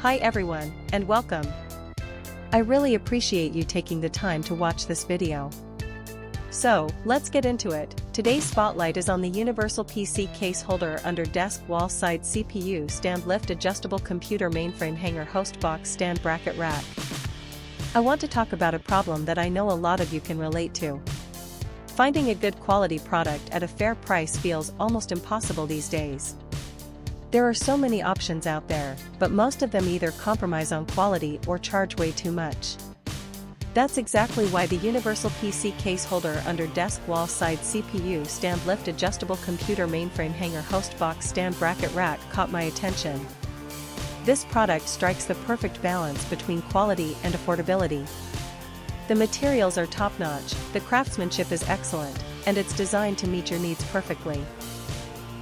Hi everyone, and welcome. I really appreciate you taking the time to watch this video. So, let's get into it. Today's spotlight is on the universal PC case holder under desk wall side CPU stand lift adjustable computer mainframe hanger host box stand bracket rack. I want to talk about a problem that I know a lot of you can relate to. Finding a good quality product at a fair price feels almost impossible these days. There are so many options out there, but most of them either compromise on quality or charge way too much. That's exactly why the universal PC case holder under desk wall side CPU stand lift adjustable computer mainframe hanger host box stand bracket rack caught my attention. This product strikes the perfect balance between quality and affordability. The materials are top-notch, the craftsmanship is excellent, and it's designed to meet your needs perfectly.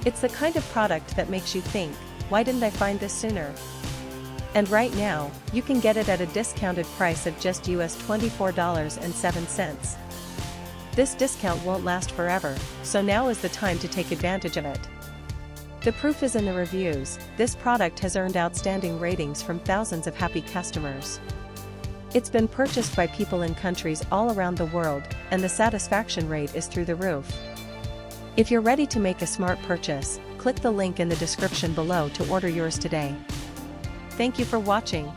It's the kind of product that makes you think, why didn't I find this sooner? And right now, you can get it at a discounted price of just US $24.07. This discount won't last forever, so now is the time to take advantage of it. The proof is in the reviews. This product has earned outstanding ratings from thousands of happy customers. It's been purchased by people in countries all around the world, and the satisfaction rate is through the roof. If you're ready to make a smart purchase, click the link in the description below to order yours today. Thank you for watching.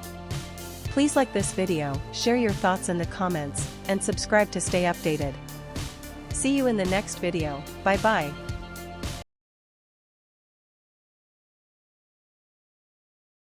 Please like this video, share your thoughts in the comments, and subscribe to stay updated. See you in the next video. Bye bye.